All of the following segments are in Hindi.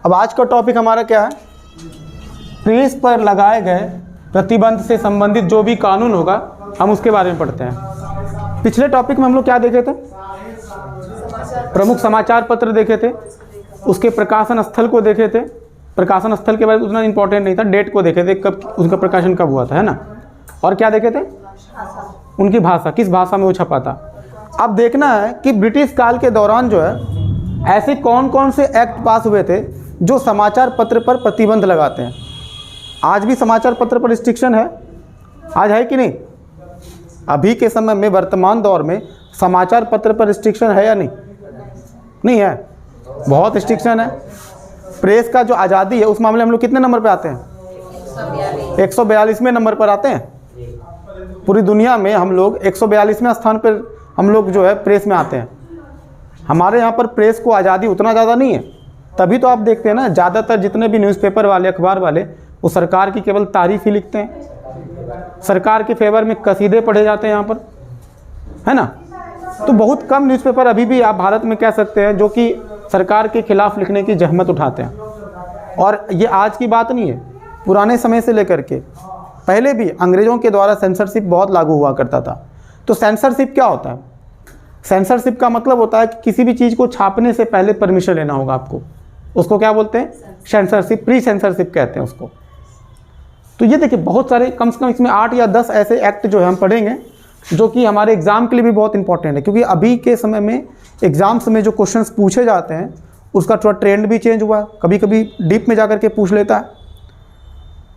अब आज का टॉपिक हमारा क्या है? प्रेस पर लगाए गए प्रतिबंध से संबंधित जो भी कानून होगा हम उसके बारे में पढ़ते हैं। पिछले टॉपिक में हम लोग क्या देखे थे? प्रमुख समाचार पत्र देखे थे, उसके प्रकाशन स्थल को देखे थे। प्रकाशन स्थल के बारे में उतना इंपॉर्टेंट नहीं था, डेट को देखे थे, कब उसका प्रकाशन कब हुआ था, है ना। और क्या देखे थे? उनकी भाषा, किस भाषा में वो छपा था। अब देखना है कि ब्रिटिश काल के दौरान जो है ऐसे कौन कौन से एक्ट पास हुए थे जो समाचार पत्र पर प्रतिबंध लगाते हैं। आज भी समाचार पत्र पर रिस्ट्रिक्शन है, आज है कि नहीं? अभी के समय में वर्तमान दौर में समाचार पत्र पर रिस्ट्रिक्शन है या नहीं? नहीं है, बहुत रिस्ट्रिक्शन है। प्रेस का जो आज़ादी है उस मामले में हम लोग कितने नंबर पे आते हैं? 142वें नंबर पर आते हैं। पूरी दुनिया में हम लोग 142वें स्थान पर हम लोग जो है प्रेस में आते हैं। हमारे यहाँ पर प्रेस को आज़ादी उतना ज़्यादा नहीं है, तभी तो आप देखते हैं ना ज़्यादातर जितने भी न्यूज़पेपर वाले, अखबार वाले, वो सरकार की केवल तारीफ़ ही लिखते हैं, सरकार के फेवर में कसीदे पढ़े जाते हैं यहाँ पर, है ना। तो बहुत कम न्यूज़पेपर अभी भी आप भारत में कह सकते हैं जो कि सरकार के खिलाफ लिखने की जहमत उठाते हैं। और ये आज की बात नहीं है, पुराने समय से लेकर के पहले भी अंग्रेज़ों के द्वारा सेंसरशिप बहुत लागू हुआ करता था। तो सेंसरशिप क्या होता है? सेंसरशिप का मतलब होता है कि किसी भी चीज़ को छापने से पहले परमिशन लेना होगा आपको। उसको क्या बोलते हैं? सेंसरशिप, प्री सेंसरशिप कहते हैं उसको। तो ये देखिए बहुत सारे, कम से कम इसमें 8 या 10 ऐसे एक्ट जो है हम पढ़ेंगे जो कि हमारे एग्ज़ाम के लिए भी बहुत इंपॉर्टेंट है, क्योंकि अभी के समय में एग्ज़ाम्स में जो क्वेश्चंस पूछे जाते हैं उसका थोड़ा ट्रेंड भी चेंज हुआ है। कभी कभी डीप में जा कर के पूछ लेता है,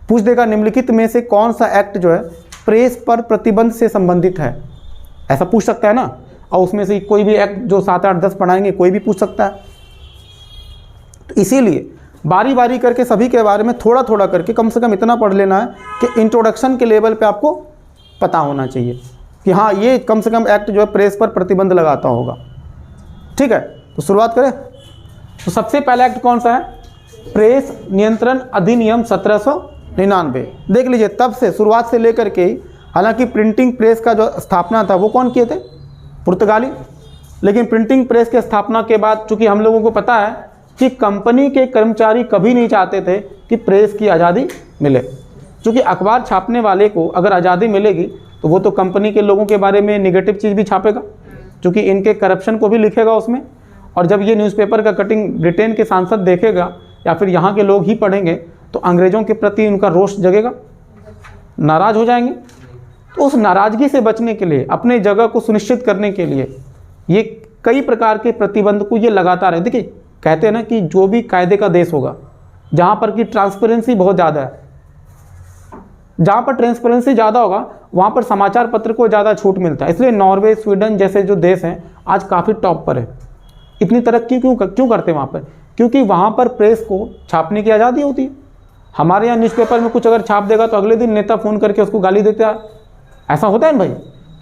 पूछ देगा निम्नलिखित में से कौन सा एक्ट जो है प्रेस पर प्रतिबंध से संबंधित है, ऐसा पूछ सकता है ना। और उसमें से कोई भी एक्ट जो 7, 8, 10 पढ़ाएंगे कोई भी पूछ सकता है। तो इसीलिए बारी बारी करके सभी के बारे में थोड़ा थोड़ा करके कम से कम इतना पढ़ लेना है कि इंट्रोडक्शन के लेवल पे आपको पता होना चाहिए कि हाँ ये कम से कम एक्ट जो है प्रेस पर प्रतिबंध लगाता होगा। ठीक है, तो शुरुआत करें। तो सबसे पहला एक्ट कौन सा है? प्रेस नियंत्रण अधिनियम 1799। देख लीजिए, तब से शुरुआत से लेकर के, हालांकि प्रिंटिंग प्रेस का जो स्थापना था वो कौन किए थे? पुर्तगाली। लेकिन प्रिंटिंग प्रेस के स्थापना के बाद चूंकि हम लोगों को पता है कि कंपनी के कर्मचारी कभी नहीं चाहते थे कि प्रेस की आज़ादी मिले, क्योंकि अखबार छापने वाले को अगर आज़ादी मिलेगी तो वो तो कंपनी के लोगों के बारे में निगेटिव चीज़ भी छापेगा, क्योंकि इनके करप्शन को भी लिखेगा उसमें। और जब ये न्यूज़पेपर का कटिंग ब्रिटेन के सांसद देखेगा या फिर यहाँ के लोग ही पढ़ेंगे तो अंग्रेज़ों के प्रति उनका रोष जगेगा, नाराज़ हो जाएंगे। तो उस नाराज़गी से बचने के लिए, अपने जगह को सुनिश्चित करने के लिए ये कई प्रकार के प्रतिबंध को ये लगातार है। देखिए कहते हैं ना कि जो भी कायदे का देश होगा, जहाँ पर कि ट्रांसपेरेंसी बहुत ज़्यादा है, जहाँ पर ट्रांसपेरेंसी ज़्यादा होगा वहाँ पर समाचार पत्र को ज़्यादा छूट मिलता है। इसलिए नॉर्वे, स्वीडन जैसे जो देश हैं आज काफ़ी टॉप पर है। इतनी तरक्की क्यों करते हैं वहाँ पर? क्योंकि वहाँ पर प्रेस को छापने की आज़ादी होती है। हमारे यहाँ न्यूज़पेपर में कुछ अगर छाप देगा तो अगले दिन नेता फ़ोन करके उसको गाली देता है। ऐसा होता है ना भाई,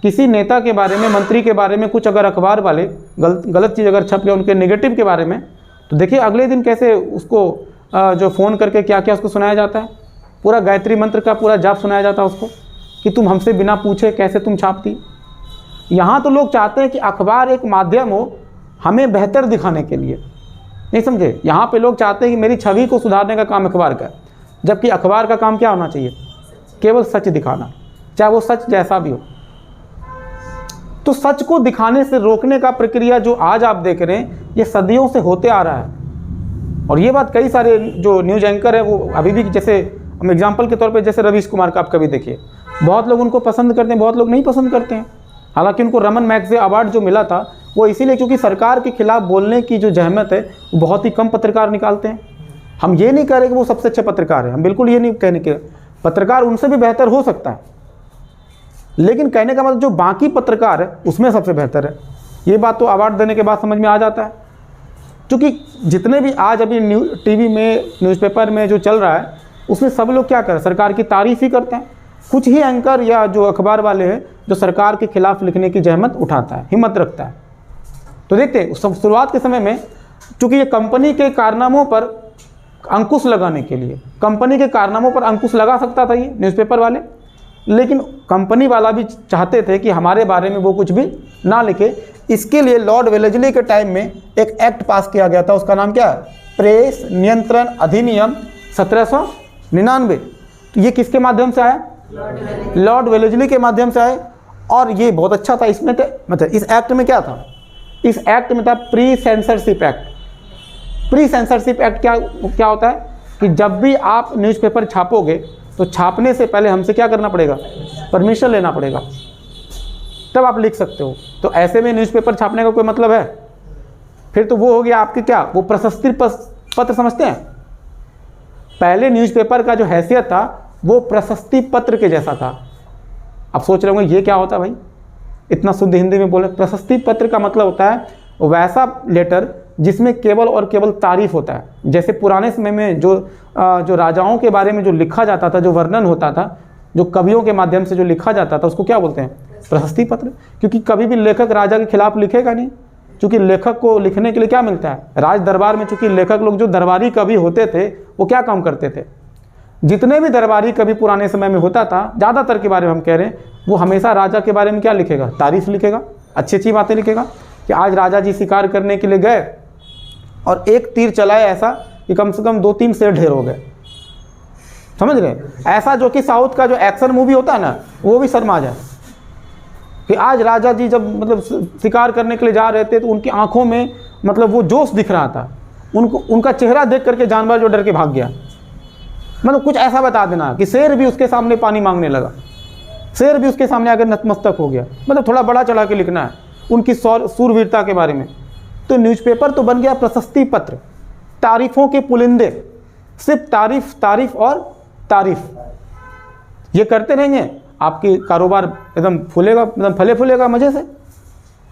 किसी नेता के बारे में, मंत्री के बारे में कुछ अगर अखबार वाले गलत चीज़ अगर छप गया उनके नेगेटिव के बारे में, तो देखिए अगले दिन कैसे उसको जो फ़ोन करके क्या क्या उसको सुनाया जाता है। पूरा गायत्री मंत्र का पूरा जाप सुनाया जाता है उसको कि तुम हमसे बिना पूछे कैसे तुम छापती। यहाँ तो लोग चाहते हैं कि अखबार एक माध्यम हो हमें बेहतर दिखाने के लिए, नहीं समझे। यहाँ पे लोग चाहते हैं कि मेरी छवि को सुधारने का काम अखबार का है, जबकि अखबार का काम क्या होना चाहिए? केवल सच दिखाना, चाहे वो सच जैसा भी हो। तो सच को दिखाने से रोकने का प्रक्रिया जो आज आप देख रहे हैं ये सदियों से होते आ रहा है। और ये बात कई सारे जो न्यूज़ एंकर है वो अभी भी, जैसे हम एग्जांपल के तौर पे जैसे रवीश कुमार का आप कभी देखिए, बहुत लोग उनको पसंद करते हैं, बहुत लोग नहीं पसंद करते हैं। हालांकि उनको रमन मैगसेसे अवार्ड जो मिला था वो इसीलिए क्योंकि सरकार के खिलाफ बोलने की जो जहमत है वो बहुत ही कम पत्रकार निकालते हैं। हम ये नहीं कह रहे कि वो सबसे अच्छे पत्रकार हैं, हम बिल्कुल ये नहीं कहने के, पत्रकार उनसे भी बेहतर हो सकता है, लेकिन कहने का मतलब जो बाकी पत्रकार है उसमें सबसे बेहतर है। ये बात तो अवार्ड देने के बाद समझ में आ जाता है। क्योंकि जितने भी आज अभी टीवी में, न्यूज़पेपर में जो चल रहा है उसमें सब लोग क्या कर रहे हैं? सरकार की तारीफ़ ही करते हैं। कुछ ही एंकर या जो अखबार वाले हैं जो सरकार के खिलाफ लिखने की जहमत उठाता है, हिम्मत रखता है। तो देखते हैं शुरुआत के समय में चूँकि ये कंपनी के कारनामों पर अंकुश लगाने के लिए, कंपनी के कारनामों पर अंकुश लगा सकता था ये न्यूज़पेपर वाले, लेकिन कंपनी वाला भी चाहते थे कि हमारे बारे में वो कुछ भी ना लिखे। इसके लिए लॉर्ड वेलेस्ली के टाइम में एक एक्ट पास किया गया था, उसका नाम क्या है? प्रेस नियंत्रण अधिनियम 1799। तो ये किसके माध्यम से आया? लॉर्ड वेलेस्ली के माध्यम से आए। और ये बहुत अच्छा था। इसमें मतलब इस एक्ट में क्या था? इस एक्ट में था pre censorship act. Pre censorship act क्या होता है कि जब भी आप न्यूज़पेपर छापोगे तो छापने से पहले हमसे क्या करना पड़ेगा? परमिशन लेना पड़ेगा, तब आप लिख सकते हो। तो ऐसे में न्यूज़पेपर छापने का कोई मतलब है? फिर तो वो हो गया आपके क्या, वो प्रशस्ति पत्र समझते हैं। पहले न्यूज़पेपर का जो हैसियत था वो प्रशस्ति पत्र के जैसा था। अब सोच रहे होंगे ये क्या होता है भाई, इतना शुद्ध हिंदी में बोले। प्रशस्ति पत्र का मतलब होता है वैसा लेटर जिसमें केवल और केवल तारीफ होता है। जैसे पुराने समय में जो राजाओं के बारे में जो लिखा जाता था, जो वर्णन होता था, जो कवियों के माध्यम से जो लिखा जाता था, उसको क्या बोलते हैं? प्रशस्ति पत्र। क्योंकि कभी भी लेखक राजा के खिलाफ लिखेगा नहीं, क्योंकि लेखक को लिखने के लिए क्या मिलता है? राज दरबार में चूंकि लेखक लोग जो दरबारी कवि होते थे वो क्या काम करते थे? जितने भी दरबारी कवि पुराने समय में होता था, ज़्यादातर के बारे में हम कह रहे हैं, वो हमेशा राजा के बारे में क्या लिखेगा? तारीफ लिखेगा, अच्छी अच्छी बातें लिखेगा कि आज राजा जी शिकार करने के लिए गए और एक तीर चलाए ऐसा कि कम से कम 2-3 शेर ढेर हो गए। समझ रहे? ऐसा जो कि साउथ का जो एक्शन मूवी होता है ना, वो भी शर्मा जाए कि आज राजा जी जब मतलब शिकार करने के लिए जा रहे थे तो उनकी आंखों में मतलब वो जोश दिख रहा था, उनका चेहरा देख करके जानवर जो डर के भाग गया। मतलब कुछ ऐसा बता देना कि शेर भी उसके सामने पानी मांगने लगा, शेर भी उसके सामने आकर नतमस्तक हो गया। मतलब थोड़ा बड़ा चढ़ा के लिखना है उनकी सूरवीरता के बारे में। तो न्यूज़पेपर तो बन गया प्रशस्ति पत्र, तारीफों के पुलिंदे, सिर्फ तारीफ तारीफ और तारीफ। ये करते रहेंगे, आपकी कारोबार एकदम फूलेगा, एकदम फले फूलेगा मज़े से।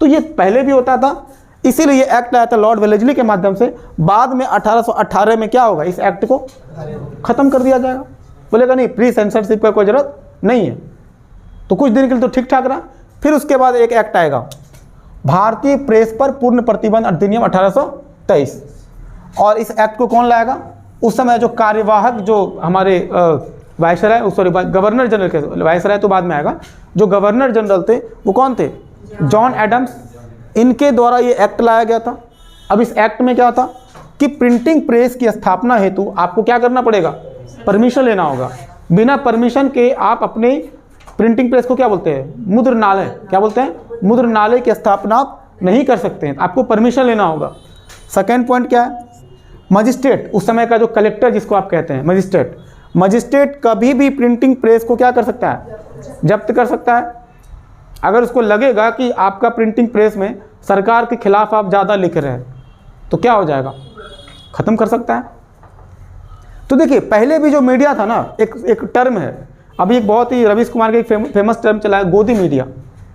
तो ये पहले भी होता था, इसीलिए ये एक्ट आया था लॉर्ड वेलेस्ली के माध्यम से। बाद में 1818 में क्या होगा? इस एक्ट को ख़त्म कर दिया जाएगा। बोलेगा नहीं, प्री सेंसरशिप का कोई ज़रूरत नहीं है। तो कुछ दिन के लिए तो ठीक ठाक रहा। फिर उसके बाद एक एक्ट आएगा, भारतीय प्रेस पर पूर्ण प्रतिबंध अधिनियम 1823। और इस एक्ट को कौन लाएगा? उस समय जो कार्यवाहक, जो हमारे वायसराय, सॉरी गवर्नर जनरल के, वायसराय तो बाद में आएगा, जो गवर्नर जनरल थे वो कौन थे? John Adams. इनके द्वारा ये एक्ट लाया गया था। अब इस एक्ट में क्या था कि प्रिंटिंग प्रेस की स्थापना हेतु आपको क्या करना पड़ेगा? परमिशन लेना होगा। बिना परमिशन के आप अपने प्रिंटिंग प्रेस को क्या बोलते हैं? मुद्रणालय। क्या बोलते हैं? मुद्रणालय की स्थापना नहीं कर सकते हैं, आपको परमिशन लेना होगा। सेकेंड पॉइंट क्या है? मजिस्ट्रेट, उस समय का जो कलेक्टर जिसको आप कहते हैं मजिस्ट्रेट, मजिस्ट्रेट कभी भी प्रिंटिंग प्रेस को क्या कर सकता है? जब्त कर सकता है। अगर उसको लगेगा कि आपका प्रिंटिंग प्रेस में सरकार के खिलाफ आप ज़्यादा लिख रहे हैं तो क्या हो जाएगा? ख़त्म कर सकता है। तो देखिए, पहले भी जो मीडिया था ना, एक टर्म है, अभी एक बहुत ही रवीश कुमार का एक फेमस टर्म चला है, गोदी मीडिया।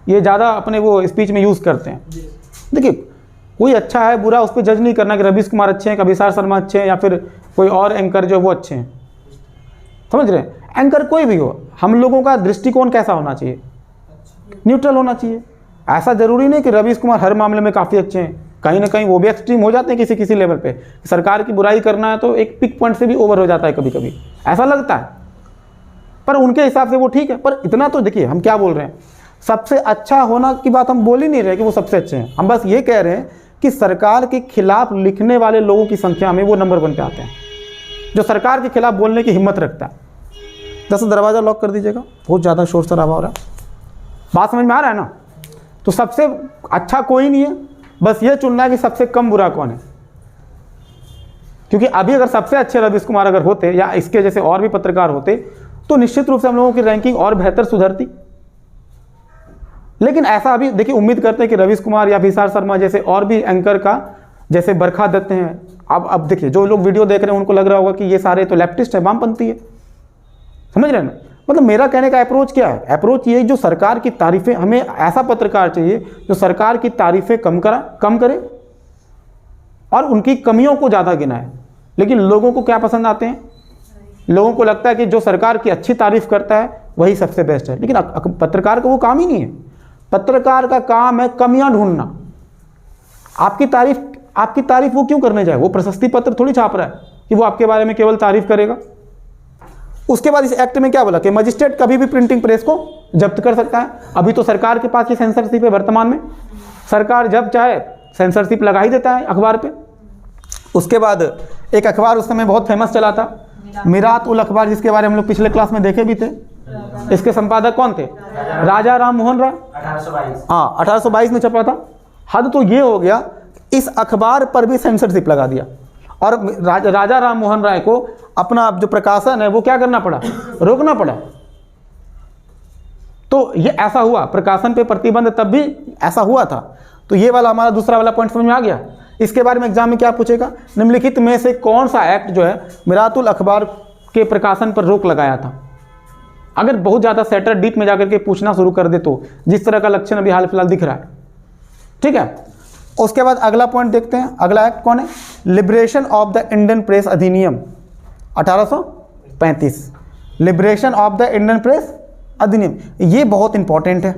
ये ज़्यादा अपने वो स्पीच में यूज़ करते हैं। देखिए, कोई अच्छा है बुरा उस पर जज नहीं करना कि रवीश कुमार अच्छे हैं, कविसार शर्मा अच्छे हैं, या फिर कोई और एंकर जो वो अच्छे हैं। समझ रहे हैं? एंकर कोई भी हो, हम लोगों का दृष्टिकोण कैसा होना चाहिए? न्यूट्रल होना चाहिए। ऐसा ज़रूरी नहीं कि रवीश कुमार हर मामले में काफ़ी अच्छे हैं, कहीं ना कहीं वो भी एक्सट्रीम हो जाते हैं किसी किसी लेवल पे। सरकार की बुराई करना है तो एक पिक पॉइंट से भी ओवर हो जाता है कभी कभी, ऐसा लगता है, पर उनके हिसाब से वो ठीक है। पर इतना तो देखिए, हम क्या बोल रहे हैं, सबसे अच्छा होना की बात हम बोल ही नहीं रहे कि वो सबसे अच्छे हैं। हम बस ये कह रहे हैं कि सरकार के खिलाफ लिखने वाले लोगों की संख्या में वो नंबर 1 पे आते हैं, जो सरकार के खिलाफ बोलने की हिम्मत रखता है। जैसे दरवाज़ा लॉक कर दीजिएगा, बहुत ज़्यादा शोर शराबा हो रहा है। बात समझ में आ रहा है ना? तो सबसे अच्छा कोई नहीं है, बस ये चुनना है कि सबसे कम बुरा कौन है। क्योंकि अभी अगर सबसे अच्छे रवीश कुमार अगर होते या इसके जैसे और भी पत्रकार होते तो निश्चित रूप से हम लोगों की रैंकिंग और बेहतर सुधरती। लेकिन ऐसा अभी देखिए, उम्मीद करते हैं कि रवीश कुमार या विशाल शर्मा जैसे और भी एंकर का, जैसे बरखा दत्त हैं। अब देखिए, जो लोग वीडियो देख रहे हैं उनको लग रहा होगा कि ये सारे तो लेफ्टिस्ट है, वामपंथी है। समझ रहे हैं ना? मतलब मेरा कहने का अप्रोच क्या है? अप्रोच ये, जो सरकार की तारीफें, हमें ऐसा पत्रकार चाहिए जो सरकार की तारीफें कम करे और उनकी कमियों को ज़्यादा गिनाए। लेकिन लोगों को क्या पसंद आते हैं? लोगों को लगता है कि जो सरकार की अच्छी तारीफ करता है वही सबसे बेस्ट है। लेकिन पत्रकार का वो काम ही नहीं है। पत्रकार का काम है कमियां ढूंढना। आपकी तारीफ वो क्यों करने जाए? वो प्रशस्ति पत्र थोड़ी छाप रहा है कि वो आपके बारे में केवल तारीफ करेगा। उसके बाद इस एक्ट में क्या बोला कि मजिस्ट्रेट कभी भी प्रिंटिंग प्रेस को जब्त कर सकता है। अभी तो सरकार के पास ये सेंसरशिप है, वर्तमान में सरकार जब चाहे सेंसरशिप लगा ही देता है अखबार पे। उसके बाद एक अखबार उस समय बहुत फेमस चला था, मिरात उल अखबार, जिसके बारे में हम लोग पिछले क्लास में देखे भी थे। इसके संपादक कौन थे? राजा राम मोहन राय। 1822। हाँ, 1822 में छपा था। हद तो ये हो गया, इस अखबार पर भी सेंसरशिप लगा दिया और राजा राम मोहन राय को अपना जो प्रकाशन है वो क्या करना पड़ा? रोकना पड़ा। तो ये ऐसा हुआ, प्रकाशन पे प्रतिबंध तब भी ऐसा हुआ था। तो ये वाला हमारा दूसरा वाला पॉइंट समझ में आ गया। इसके बारे में एग्जाम में क्या पूछेगा? निम्नलिखित में से कौन सा एक्ट जो है मिरातुल अखबार के प्रकाशन पर रोक लगाया था? अगर बहुत ज़्यादा सेटर डीप में जाकर के पूछना शुरू कर दे तो जिस तरह का लक्षण अभी हाल फिलहाल दिख रहा है, ठीक है। उसके बाद अगला पॉइंट देखते हैं। अगला एक्ट कौन है? Liberation of the Indian press अधिनियम 1835। Liberation of the Indian press अधिनियम, ये बहुत इंपॉर्टेंट है।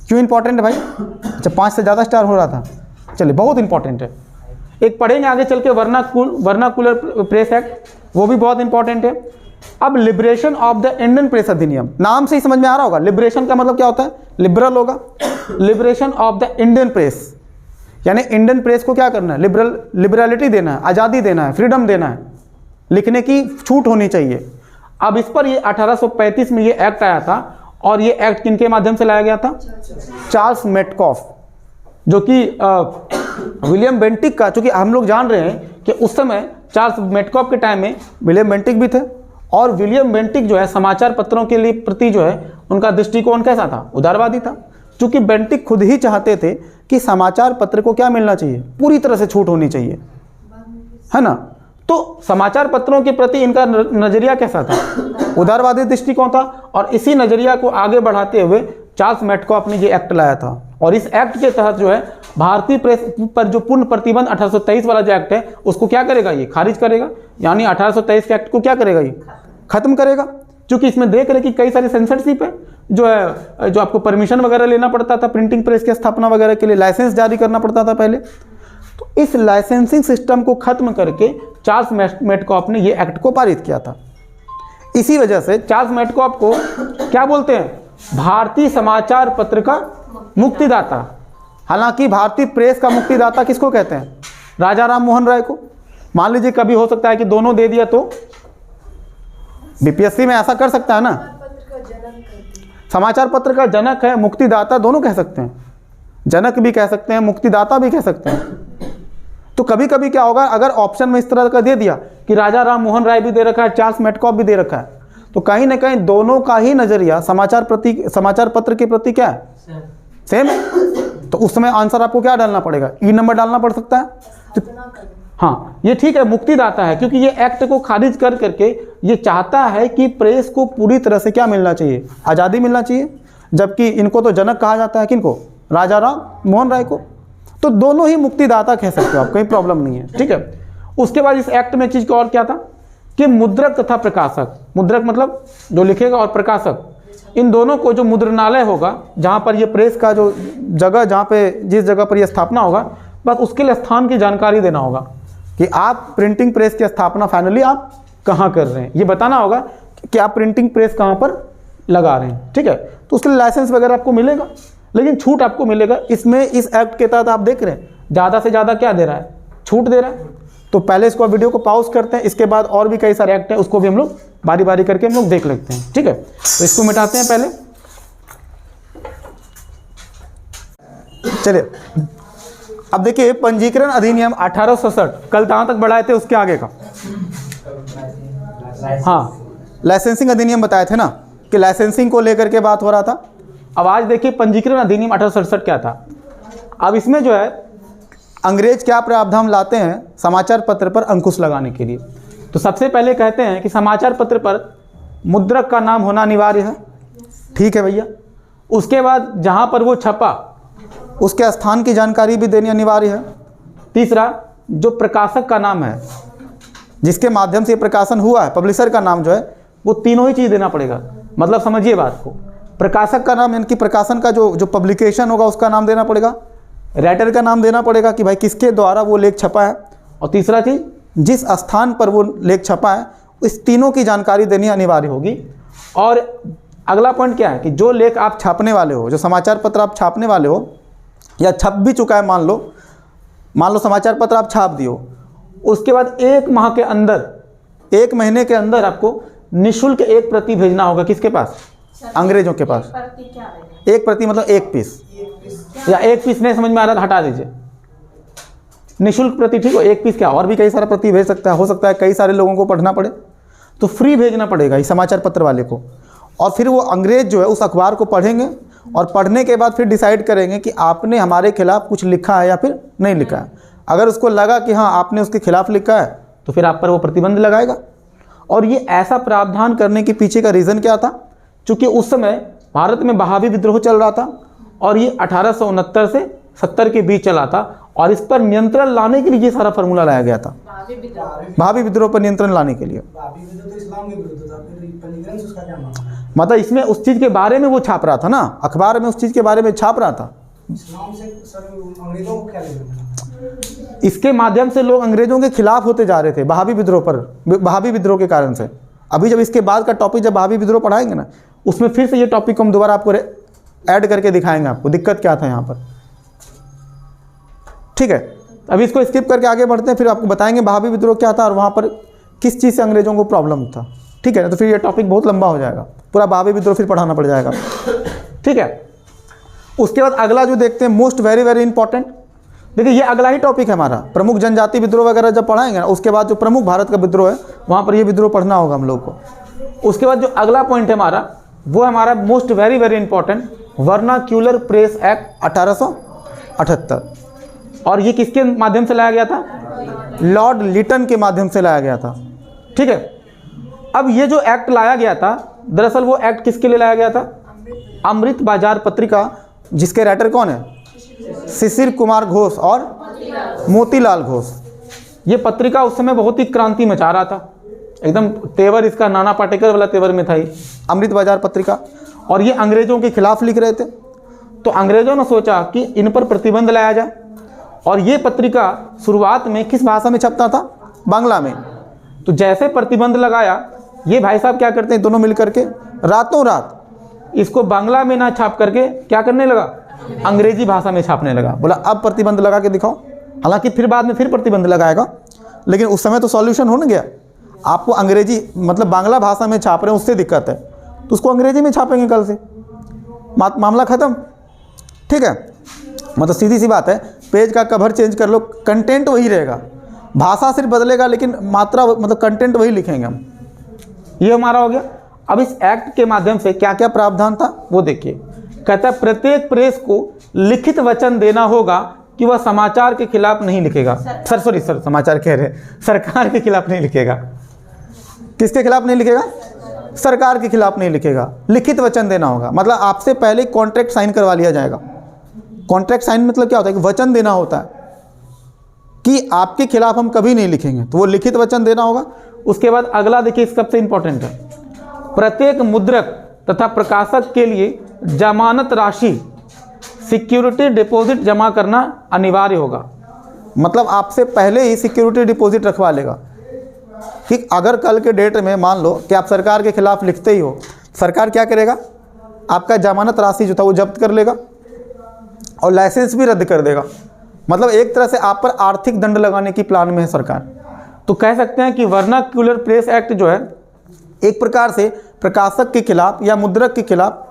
क्यों इंपॉर्टेंट है भाई? अच्छा, 5 से ज़्यादा स्टार हो रहा था, चलिए बहुत इंपॉर्टेंट है। एक पढ़ेंगे आगे चल के वर्नाकुलर प्रेस एक्ट, वो भी बहुत इंपॉर्टेंट है। अब liberation of the Indian press अधिनियम, नाम से ही समझ में आ रहा होगा, लिबरेशन का मतलब क्या होता है? लिबरल होगा। Liberation of the Indian press यानी इंडियन प्रेस को क्या करना है? लिबरलिटी देना है, आज़ादी देना है, फ्रीडम देना है, लिखने की छूट होनी चाहिए। अब इस पर ये 1835 में ये एक्ट आया था और ये एक्ट किनके माध्यम से लाया गया था? चार्ल्स मेटकॉफ, जो कि विलियम बेंटिक का, चूंकि हम लोग जान रहे हैं कि उस समय चार्ल्स मेटकॉफ के टाइम में विलियम बेंटिक भी थे और विलियम बेंटिक जो है समाचार पत्रों के लिए प्रति जो है उनका दृष्टिकोण कैसा था? उदारवादी था। चूंकि बेंटिक खुद ही चाहते थे कि समाचार पत्र को क्या मिलना चाहिए? पूरी तरह से छूट होनी चाहिए, है ना। तो समाचार पत्रों के प्रति इनका नजरिया कैसा था? उदारवादी दृष्टिकोण था। और इसी नजरिया को आगे बढ़ाते हुए चार्ल्स मेटकॉफ ने ये एक्ट लाया था और इस एक्ट के तहत जो है भारतीय प्रेस पर जो पूर्ण प्रतिबंध 1823 वाला जो एक्ट है उसको क्या करेगा? ये खारिज करेगा। यानी 1823 के एक्ट को क्या करेगा? ये खत्म करेगा। क्योंकि इसमें देख रहे कि कई सारी सेंसरशिप है, जो है जो आपको परमिशन वगैरह लेना पड़ता था प्रिंटिंग प्रेस की स्थापना वगैरह के लिए, लाइसेंस जारी करना पड़ता था पहले। तो इस लाइसेंसिंग सिस्टम को खत्म करके चार्ल्स मेटकॉफ ने ये एक्ट को पारित किया था। इसी वजह से चार्ल्स मेटकॉफ को क्या बोलते हैं? भारतीय समाचार पत्र का मुक्तिदाता। हालांकि भारतीय प्रेस का मुक्तिदाता किसको कहते हैं? राजा राम मोहन राय को। मान लीजिए कभी हो सकता है कि दोनों दे दिया तो बीपीएससी में ऐसा कर सकता है ना, समाचार पत्र का जनक है, मुक्तिदाता दोनों कह सकते हैं। जनक भी कह सकते हैं, मुक्तिदाता भी कह सकते हैं। तो कभी कभी क्या होगा, अगर ऑप्शन में इस तरह का दे दिया कि राजा राम मोहन राय भी दे रखा है, चार्ल्स मेटकॉफ भी दे रखा है, तो कहीं ना कहीं दोनों का ही नजरिया समाचार पत्र के प्रति क्या है? सेम है। तो उस समय आंसर आपको क्या डालना पड़ेगा? ई नंबर डालना पड़ सकता है। तो हाँ, ये ठीक है, मुक्तिदाता है, क्योंकि ये एक्ट को खारिज कर करके ये चाहता है कि प्रेस को पूरी तरह से क्या मिलना चाहिए? आज़ादी मिलना चाहिए। जबकि इनको तो जनक कहा जाता है, किनको? राजा राम मोहन राय को। तो दोनों ही मुक्तिदाता कह सकते हो आप, कोई प्रॉब्लम नहीं है, ठीक है। उसके बाद इस एक्ट में चीज़ का और क्या था कि मुद्रक तथा प्रकाशक, मुद्रक मतलब जो लिखेगा और प्रकाशक, इन दोनों को जो मुद्रणालय होगा, जहाँ पर ये प्रेस का जो जगह, जहाँ पे जिस जगह पर यह स्थापना होगा, बस उसके लिए स्थान की जानकारी देना होगा कि आप प्रिंटिंग प्रेस की स्थापना फाइनली आप कहाँ कर रहे हैं, ये बताना होगा कि आप प्रिंटिंग प्रेस कहाँ पर लगा रहे हैं, ठीक है। तो उसके लिए लाइसेंस वगैरह आपको मिलेगा, लेकिन छूट आपको मिलेगा। इसमें इस एक्ट के तहत आप देख रहे हैं ज़्यादा से ज़्यादा क्या दे रहा है? छूट दे रहा है। तो पहले इसको वीडियो को पॉज करते हैं, इसके बाद और भी कई सारे एक्ट हैं, उसको भी हम लोग बारी बारी करके हम लोग देख लेते हैं, ठीक है। तो इसको मिटाते हैं पहले, चलिए। अब देखिए पंजीकरण अधिनियम 1867, कल कहाँ तक बढ़ाए थे उसके आगे का? हाँ, लाइसेंसिंग अधिनियम बताए थे ना कि लाइसेंसिंग को लेकर के बात हो रहा था। अब आज देखिए पंजीकरण अधिनियम 1867 क्या था। अब इसमें जो है अंग्रेज क्या प्रावधान लाते हैं समाचार पत्र पर अंकुश लगाने के लिए। तो सबसे पहले कहते हैं कि समाचार पत्र पर मुद्रक का नाम होना अनिवार्य है, ठीक है भैया। उसके बाद जहाँ पर वो छपा उसके स्थान की जानकारी भी देनी अनिवार्य है। तीसरा, जो प्रकाशक का नाम है, जिसके माध्यम से प्रकाशन हुआ है, पब्लिशर का नाम जो है, वो तीनों ही चीज़ देना पड़ेगा। मतलब समझिए बात को, प्रकाशक का नाम यानी कि प्रकाशन का जो पब्लिकेशन होगा उसका नाम देना पड़ेगा, राइटर का नाम देना पड़ेगा कि भाई किसके द्वारा वो लेख छपा है, और तीसरा चीज़ जिस स्थान पर वो लेख छपा है इस तीनों की जानकारी देनी अनिवार्य होगी। और अगला पॉइंट क्या है कि जो लेख आप छापने वाले हो, जो समाचार पत्र आप छापने वाले हो या छप भी चुका है मान लो, मान लो समाचार पत्र आप छाप दियो, उसके बाद 1 माह के अंदर, 1 महीने के अंदर आपको निःशुल्क 1 प्रति भेजना होगा। किसके पास? अंग्रेजों के पास। 1 प्रति मतलब 1 पीस, या 1 पीस नहीं समझ में आ रहा था हटा दीजिए, निःशुल्क प्रति, ठीक हो। 1 पीस क्या, और भी कई सारा प्रति भेज सकता है, हो सकता है कई सारे लोगों को पढ़ना पड़े, तो फ्री भेजना पड़ेगा इस समाचार पत्र वाले को। और फिर वो अंग्रेज जो है उस अखबार को पढ़ेंगे, और पढ़ने के बाद फिर डिसाइड करेंगे कि आपने हमारे खिलाफ कुछ लिखा है या फिर नहीं लिखा है। अगर उसको लगा कि हाँ आपने उसके खिलाफ लिखा है तो फिर आप पर वो प्रतिबंध लगाएगा। और ये ऐसा प्रावधान करने के पीछे का रीज़न क्या था? चूँकि उस समय भारत में बहावी विद्रोह चल रहा था, और ये 1869 से 70 के बीच चला था, और इस पर नियंत्रण लाने के लिए ये सारा फार्मूला लाया गया था, बहावी विद्रोह पर नियंत्रण लाने के लिए। मतलब इसमें उस चीज़ के बारे में वो छाप रहा था ना, अखबार में उस चीज़ के बारे में छाप रहा था। इसके माध्यम से लोग अंग्रेजों के खिलाफ होते जा रहे थे बहावी विद्रोह पर, बहावी विद्रोह के कारण से। अभी जब इसके बाद का टॉपिक जब बहावी विद्रोह पढ़ाएंगे ना, उसमें फिर से ये टॉपिक को हम दोबारा आपको ऐड करके दिखाएंगे, आपको दिक्कत क्या था यहाँ पर, ठीक है। अभी इसको स्किप करके आगे बढ़ते हैं, फिर आपको बताएंगे बहावी विद्रोह क्या था और वहाँ पर किस चीज़ से अंग्रेजों को प्रॉब्लम था, ठीक है ना। तो फिर ये टॉपिक बहुत लंबा हो जाएगा, पूरा बहावी विद्रोह फिर पढ़ाना पड़ जाएगा, ठीक है। उसके बाद अगला जो देखते हैं, मोस्ट वेरी वेरी इंपॉर्टेंट, देखिए ये अगला ही टॉपिक है हमारा, प्रमुख जनजाति विद्रोह वगैरह जब पढ़ाएंगे ना, उसके बाद जो प्रमुख भारत का विद्रोह है वहाँ पर ये विद्रोह पढ़ना होगा हम लोग को। उसके बाद जो अगला पॉइंट है हमारा, वो हमारा most very very important, vernacular press act 1878। और ये किसके माध्यम से लाया गया था? लॉर्ड लिटन के माध्यम से लाया गया था, ठीक है। अब ये जो एक्ट लाया गया था, दरअसल वो एक्ट किसके लिए लाया गया था? अमृत बाजार पत्रिका, जिसके राइटर कौन है? शिशिर कुमार घोष और मोतीलाल घोष। ये पत्रिका उस समय बहुत ही क्रांति मचा रहा था, एकदम तेवर इसका नाना पाटेकर वाला तेवर में था ये अमृत बाजार पत्रिका। और ये अंग्रेजों के खिलाफ लिख रहे थे, तो अंग्रेजों ने सोचा कि इन पर प्रतिबंध लाया जाए। और ये पत्रिका शुरुआत में किस भाषा में छपता था? बांग्ला में। तो जैसे प्रतिबंध लगाया, ये भाई साहब क्या करते हैं, दोनों मिल करके रातों रात इसको बांग्ला में ना छाप करके क्या करने लगा? अंग्रेजी भाषा में छापने लगा। बोला अब प्रतिबंध लगा के दिखाओ। हालांकि फिर बाद में फिर प्रतिबंध लगाएगा, लेकिन उस समय तो सॉल्यूशन हो ना गया। आपको अंग्रेजी मतलब बांग्ला भाषा में छाप रहे हैं, उससे दिक्कत है, तो उसको अंग्रेजी में छापेंगे कल से, मामला ख़त्म, ठीक है। मतलब सीधी सी बात है, पेज का कवर चेंज कर लो, कंटेंट वही रहेगा, भाषा सिर्फ बदलेगा, लेकिन मात्रा मतलब कंटेंट वही लिखेंगे हम। ये हमारा हो गया। अब इस एक्ट के माध्यम से क्या क्या प्रावधान था वो देखिए। कहता है प्रत्येक प्रेस को लिखित वचन देना होगा कि वह समाचार के खिलाफ नहीं लिखेगा। समाचार कह रहे, सरकार के खिलाफ नहीं लिखेगा। किसके खिलाफ नहीं लिखेगा? सरकार के खिलाफ नहीं लिखेगा। लिखित वचन देना होगा, मतलब आपसे पहले कॉन्ट्रैक्ट साइन करवा लिया जाएगा। कॉन्ट्रैक्ट साइन मतलब क्या होता है कि वचन देना होता है कि आपके खिलाफ हम कभी नहीं लिखेंगे, तो वो लिखित वचन देना होगा। उसके बाद अगला देखिए, सबसे इंपॉर्टेंट है, प्रत्येक मुद्रक तथा प्रकाशक के लिए जमानत राशि सिक्योरिटी डिपॉजिट जमा करना अनिवार्य होगा। मतलब आपसे पहले ही सिक्योरिटी डिपॉजिट रखवा लेगा कि अगर कल के डेट में मान लो कि आप सरकार के खिलाफ लिखते ही हो, सरकार क्या करेगा? आपका जमानत राशि जो था वो जब्त कर लेगा और लाइसेंस भी रद्द कर देगा। मतलब एक तरह से आप पर आर्थिक दंड लगाने की प्लान में है सरकार। तो कह सकते हैं कि वर्नाक्यूलर प्रेस एक्ट जो है एक प्रकार से प्रकाशक के खिलाफ या मुद्रक के खिलाफ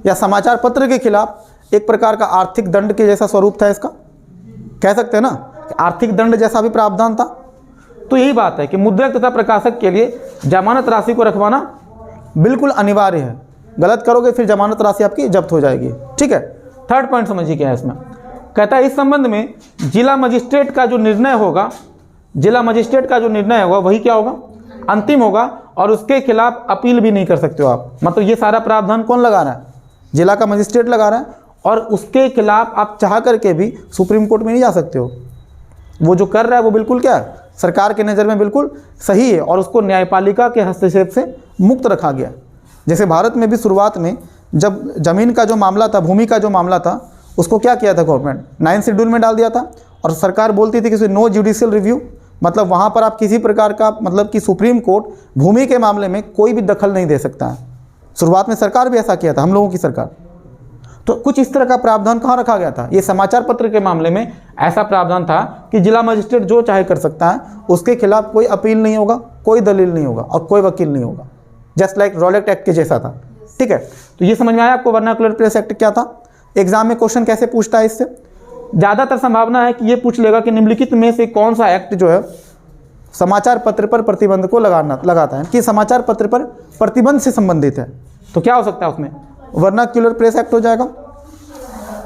या समाचार पत्र के खिलाफ एक प्रकार का आर्थिक दंड के जैसा स्वरूप था इसका, कह सकते हैं ना, आर्थिक दंड जैसा भी प्रावधान था। तो यही बात है कि मुद्रक तथा प्रकाशक के लिए जमानत राशि को रखवाना बिल्कुल अनिवार्य है। गलत करोगे फिर जमानत राशि आपकी जब्त हो जाएगी, ठीक है। थर्ड पॉइंट समझिए क्या है इसमें। कहता है इस संबंध में जिला मजिस्ट्रेट का जो निर्णय होगा, जिला मजिस्ट्रेट का जो निर्णय होगा वही क्या होगा? अंतिम होगा, और उसके खिलाफ अपील भी नहीं कर सकते हो आप। मतलब ये सारा प्रावधान कौन लगा रहा है? जिला का मजिस्ट्रेट लगा रहा है, और उसके खिलाफ आप चाह करके भी सुप्रीम कोर्ट में नहीं जा सकते हो। वो जो कर रहा है वो बिल्कुल क्या है? सरकार के नज़र में बिल्कुल सही है, और उसको न्यायपालिका के हस्तक्षेप से मुक्त रखा गया। जैसे भारत में भी शुरुआत में जब ज़मीन का जो मामला था, भूमि का जो मामला था, उसको क्या किया था गवर्नमेंट? 9 शेड्यूल में डाल दिया था, और सरकार बोलती थी कि नो जुडिशियल रिव्यू, मतलब वहाँ पर आप किसी प्रकार का मतलब कि सुप्रीम कोर्ट भूमि के मामले में कोई भी दखल नहीं दे सकता है। शुरुआत में सरकार भी ऐसा किया था, हम लोगों की सरकार। तो कुछ इस तरह का प्रावधान कहाँ रखा गया था, ये समाचार पत्र के मामले में ऐसा प्रावधान था कि जिला मजिस्ट्रेट जो चाहे कर सकता है, उसके खिलाफ कोई अपील नहीं होगा, कोई दलील नहीं होगा और कोई वकील नहीं होगा, जस्ट लाइक रॉलेट एक्ट के जैसा था। ठीक है, तो ये समझ में आया आपको वर्नाकुलर प्रेस एक्ट क्या था। एग्जाम में क्वेश्चन कैसे पूछता है, इससे ज़्यादातर संभावना है कि ये पूछ लेगा कि निम्नलिखित में से कौन सा एक्ट जो है समाचार पत्र पर प्रतिबंध को लगाता है, कि समाचार पत्र पर प्रतिबंध से संबंधित है। तो क्या हो सकता है उसमें, वर्नाक्युलर प्रेस एक्ट हो जाएगा।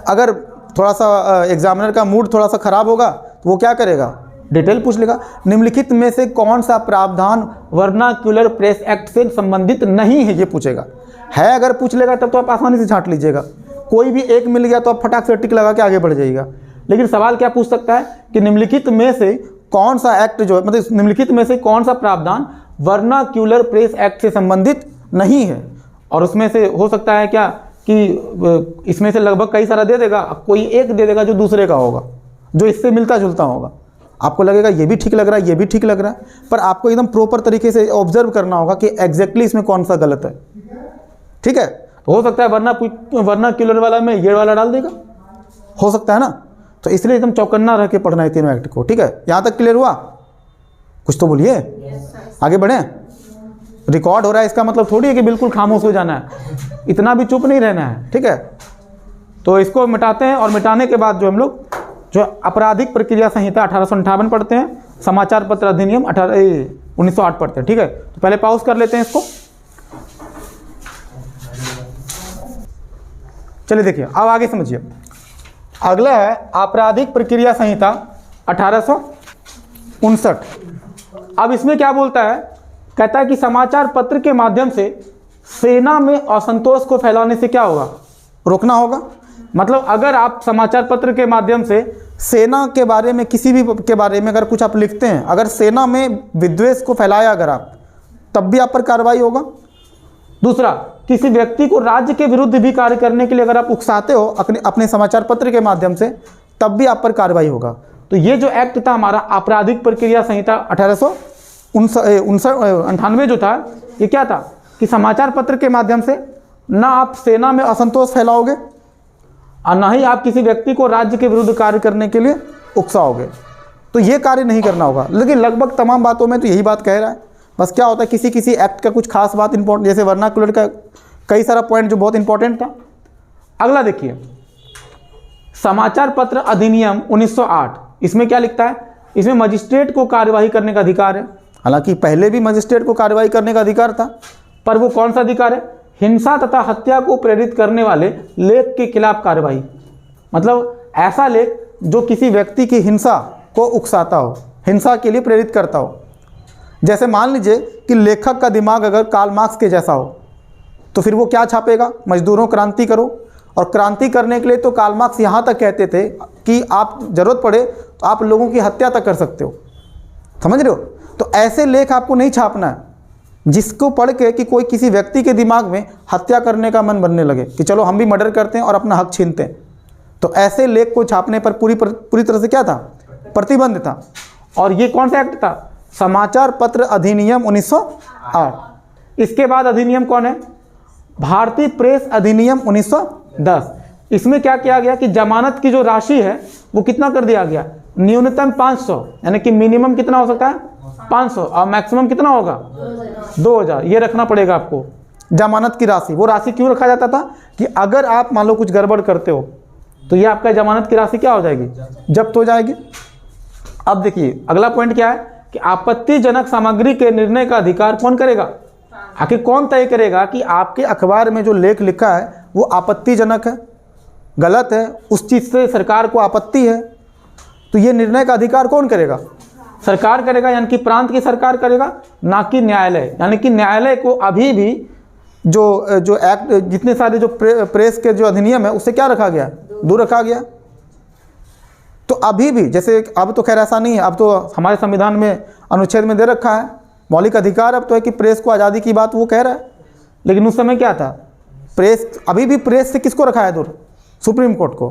अगर थोड़ा सा एग्जामिनर का मूड थोड़ा सा खराब होगा तो वो क्या करेगा, डिटेल पूछ लेगा, निम्नलिखित में से कौन सा प्रावधान वर्नाक्युलर प्रेस एक्ट से संबंधित नहीं है, ये पूछेगा। है अगर पूछ लेगा तब तो आप आसानी से छांट लीजिएगा, कोई भी एक मिल गया तो आप फटाक से टिक लगा के आगे बढ़ जाइएगा। लेकिन सवाल क्या पूछ सकता है कि निम्नलिखित में से कौन सा एक्ट जो है, मतलब निम्नलिखित में से कौन सा प्रावधान वर्नाक्युलर प्रेस एक्ट से संबंधित नहीं है। और उसमें से हो सकता है क्या कि इसमें से लगभग कई सारा दे देगा, कोई एक दे देगा जो दूसरे का होगा, जो इससे मिलता जुलता होगा। आपको लगेगा ये भी ठीक लग रहा है, ये भी ठीक लग रहा है, पर आपको एकदम प्रॉपर तरीके से ऑब्जर्व करना होगा कि एग्जैक्टली इसमें कौन सा गलत है। ठीक है, तो हो सकता है वर्नाक्युलर वाला में ये वाला डाल देगा, हो सकता है ना। तो इसलिए एकदम चौकन्ना रह के पढ़ना है तीनों एक्ट को। ठीक है, यहाँ तक क्लियर हुआ, कुछ तो बोलिए, आगे बढ़ें। रिकॉर्ड हो रहा है, इसका मतलब थोड़ी है कि बिल्कुल खामोश हो जाना है, इतना भी चुप नहीं रहना है। ठीक है, तो इसको मिटाते हैं और मिटाने के बाद जो हम लोग जो आपराधिक प्रक्रिया संहिता 1858 पढ़ते हैं, समाचार पत्र अधिनियम 1908 पढ़ते हैं। ठीक है, तो पहले पॉज कर लेते हैं इसको। चलिए देखिए, अब आगे समझिए। अगला है आपराधिक प्रक्रिया संहिता 1859। अब इसमें क्या बोलता है, कहता है कि समाचार पत्र के माध्यम से सेना में असंतोष को फैलाने से क्या होगा, रोकना होगा। मतलब अगर आप समाचार पत्र के माध्यम से सेना के बारे में, किसी भी के बारे में अगर कुछ आप लिखते हैं, अगर सेना में विद्वेष को फैलाया अगर आप, तब भी आप पर कार्रवाई होगा। दूसरा, किसी व्यक्ति को राज्य के विरुद्ध भी कार्य करने के लिए अगर आप उकसाते हो अपने समाचार पत्र के माध्यम से, तब भी आप पर कार्रवाई होगा। तो ये जो एक्ट था हमारा आपराधिक प्रक्रिया संहिता 1898 जो था, ये क्या था कि समाचार पत्र के माध्यम से ना आप सेना में असंतोष फैलाओगे और ना ही आप किसी व्यक्ति को राज्य के विरुद्ध कार्य करने के लिए उकसाओगे। तो ये कार्य नहीं करना होगा। लेकिन लगभग तमाम बातों में तो यही बात कह रहा है। बस क्या होता है, किसी किसी एक्ट का कुछ खास बात इंपॉर्टेंट, जैसे वर्नाक्युलर का कई सारा पॉइंट जो बहुत इंपॉर्टेंट था। अगला देखिए, समाचार पत्र अधिनियम 1908, इसमें क्या लिखता है, इसमें मजिस्ट्रेट को कार्यवाही करने का अधिकार है। हालांकि पहले भी मजिस्ट्रेट को कार्यवाही करने का अधिकार था, पर वो कौन सा अधिकार है, हिंसा तथा हत्या को प्रेरित करने वाले लेख के खिलाफ कार्यवाही। मतलब ऐसा लेख जो किसी व्यक्ति की हिंसा को उकसाता हो, हिंसा के लिए प्रेरित करता हो। जैसे मान लीजिए कि लेखक का दिमाग अगर कार्ल मार्क्स के जैसा हो, तो फिर वो क्या छापेगा, मजदूरों क्रांति करो। और क्रांति करने के लिए तो कार्ल मार्क्स यहाँ तक कहते थे कि आप जरूरत पड़े तो आप लोगों की हत्या तक कर सकते हो। समझ रहे हो? तो ऐसे लेख आपको नहीं छापना है जिसको पढ़ के कि कोई किसी व्यक्ति के दिमाग में हत्या करने का मन बनने लगे कि चलो हम भी मर्डर करते हैं और अपना हक छीनते हैं। तो ऐसे लेख को छापने पर पूरी तरह से क्या था, प्रतिबंध था। और ये कौन सा एक्ट था, समाचार पत्र अधिनियम 1908। इसके बाद अधिनियम कौन है, भारतीय प्रेस अधिनियम 1910। इसमें क्या किया गया कि जमानत की जो राशि है वो कितना कर दिया गया, न्यूनतम 500, यानी कि मिनिमम कितना हो सकता है 500 और मैक्सिमम कितना होगा 2000। ये रखना पड़ेगा आपको जमानत की राशि। वो राशि क्यों रखा जाता था कि अगर आप मान लो कुछ गड़बड़ करते हो तो ये आपका जमानत की राशि क्या हो जाएगी, जब्त हो जाएगी। अब देखिए अगला पॉइंट क्या है कि आपत्तिजनक सामग्री के निर्णय का अधिकार कौन करेगा। आखिर कौन तय करेगा कि आपके अखबार में जो लेख लिखा है वो आपत्तिजनक है, गलत है, उस चीज़ से सरकार को आपत्ति है। तो ये निर्णय का अधिकार कौन करेगा, सरकार करेगा, यानी कि प्रांत की सरकार करेगा, ना कि न्यायालय। यानी कि न्यायालय को अभी भी जो एक्ट, जितने सारे जो प्रेस के जो अधिनियम है उससे क्या रखा गया, दूर रखा गया। तो अभी भी, जैसे अब तो खैर ऐसा नहीं है, अब तो हमारे संविधान में अनुच्छेद में दे रखा है मौलिक अधिकार अब तो है कि प्रेस को आज़ादी की बात वो कह रहा है। लेकिन उस समय क्या था, प्रेस, अभी भी प्रेस से किसको रखा है दूर, सुप्रीम कोर्ट को।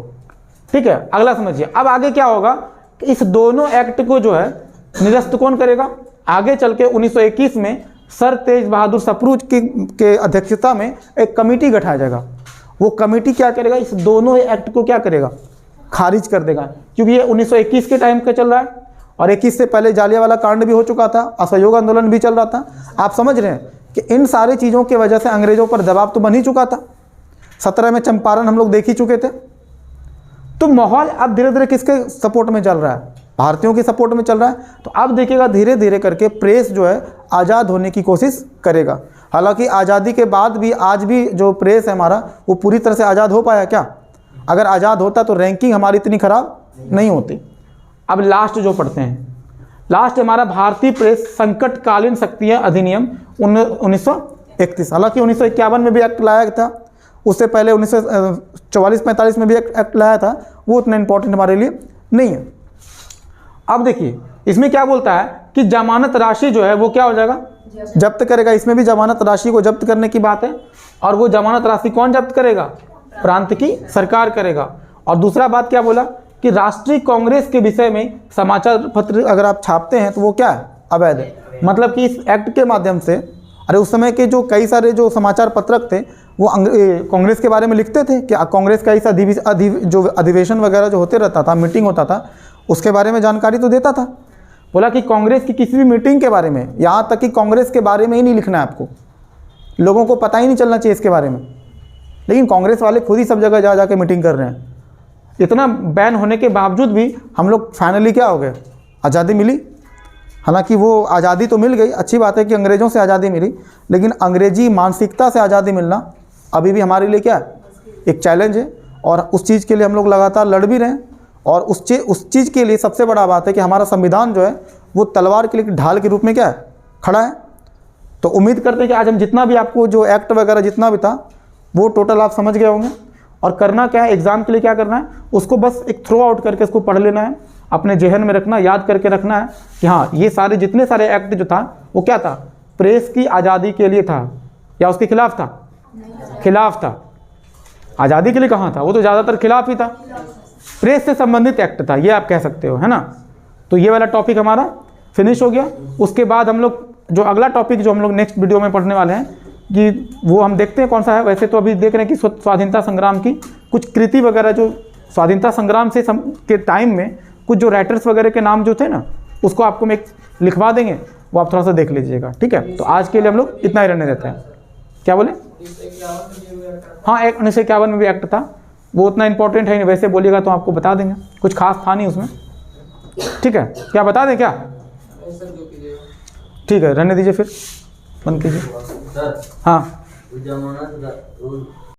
ठीक है, अगला समझिए। अब आगे क्या होगा कि इस दोनों एक्ट को जो है निरस्त कौन करेगा। आगे चल के 1921 में सर तेज बहादुर सप्रू के अध्यक्षता में एक कमेटी गठाया जाएगा। वो कमेटी क्या करेगा, इस दोनों एक्ट को क्या करेगा, खारिज कर देगा, क्योंकि ये 1921 के टाइम का चल रहा है और 21 से पहले जालियांवाला कांड भी हो चुका था, असहयोग आंदोलन भी चल रहा था। आप समझ रहे हैं कि इन सारी चीज़ों की वजह से अंग्रेजों पर दबाव तो बन ही चुका था। 17 में चंपारण हम लोग देख ही चुके थे। तो माहौल अब धीरे धीरे किसके सपोर्ट में चल रहा है, भारतीयों के सपोर्ट में चल रहा है। तो अब देखिएगा धीरे धीरे करके प्रेस जो है आज़ाद होने की कोशिश करेगा। हालांकि आज़ादी के बाद भी आज भी जो प्रेस है हमारा वो पूरी तरह से आज़ाद हो पाया क्या? अगर आज़ाद होता तो रैंकिंग हमारी इतनी ख़राब नहीं होती। अब लास्ट जो पढ़ते हैं, लास्ट हमारा भारतीय प्रेस संकटकालीन शक्तियाँ अधिनियम 1931। हालांकि 1951 में भी एक्ट लाया था, उससे पहले 1944-45 में भी एक्ट लाया था, वो उतना इंपॉर्टेंट हमारे लिए नहीं है। अब देखिए इसमें क्या बोलता है कि जमानत राशि जो है वो क्या हो जाएगा, जब्त करेगा। इसमें भी जमानत राशि को जब्त करने की बात है, और वो जमानत राशि कौन जब्त करेगा, प्रांत की सरकार करेगा। और दूसरा बात क्या बोला कि राष्ट्रीय कांग्रेस के विषय में समाचार पत्र अगर आप छापते हैं तो वो क्या है, अवैध है। मतलब कि इस एक्ट के माध्यम से, अरे उस समय के जो कई सारे जो समाचार पत्रक थे वो कांग्रेस के बारे में लिखते थे कि कांग्रेस का इस जो अधिवेशन वगैरह जो होते रहता था, मीटिंग होता था, उसके बारे में जानकारी तो देता था। बोला कि कांग्रेस की किसी भी मीटिंग के बारे में, यहाँ तक कि कांग्रेस के बारे में ही नहीं लिखना है आपको, लोगों को पता ही नहीं चलना चाहिए इसके बारे में। लेकिन कांग्रेस वाले खुद ही सब जगह जा के मीटिंग कर रहे हैं। इतना बैन होने के बावजूद भी हम लोग फाइनली क्या हो गए, आज़ादी मिली। हालांकि वो आज़ादी तो मिल गई, अच्छी बात है कि अंग्रेज़ों से आज़ादी मिली, लेकिन अंग्रेजी मानसिकता से आज़ादी मिलना अभी भी हमारे लिए क्या है, एक चैलेंज है। और उस चीज़ के लिए हम लोग लगातार लड़ भी रहे हैं। और उस चीज़ के लिए सबसे बड़ा बात है कि हमारा संविधान जो है वो तलवार के लिए ढाल के रूप में क्या है, खड़ा है। तो उम्मीद करते हैं कि आज हम जितना भी आपको जो एक्ट वगैरह जितना भी था वो टोटल आप समझ गए होंगे। और करना क्या है, एग्ज़ाम के लिए क्या करना है, उसको बस एक थ्रो आउट करके उसको पढ़ लेना है, अपने जहन में रखना, याद करके रखना है कि हाँ ये सारे जितने सारे एक्ट जो था वो क्या था, प्रेस की आज़ादी के लिए था या उसके खिलाफ था, खिलाफ था। आज़ादी के लिए कहाँ था, वो तो ज़्यादातर खिलाफ ही था। प्रेस से संबंधित एक्ट था, ये आप कह सकते हो, है ना। तो ये वाला टॉपिक हमारा फिनिश हो गया। उसके बाद हम लोग जो अगला टॉपिक जो हम लोग नेक्स्ट वीडियो में पढ़ने वाले हैं कि वो हम देखते हैं कौन सा है। वैसे तो अभी देख रहे हैं कि स्वाधीनता संग्राम की कुछ कृति वगैरह, जो स्वाधीनता संग्राम से के टाइम में कुछ जो राइटर्स वगैरह के नाम जो थे ना, उसको आपको मैं लिखवा देंगे, वो आप थोड़ा सा देख लीजिएगा, ठीक है। तो आज के लिए हम लोग इतना ही रहने देते हैं। क्या बोले, हाँ 1951 में भी एक्ट था, वो उतना इंपॉर्टेंट है नहीं। वैसे बोलिएगा तो आपको बता देंगे, कुछ खास था नहीं उसमें, ठीक है। क्या बता दें क्या, ठीक है रहने दीजिए, फिर बंद कीजिए। हाँ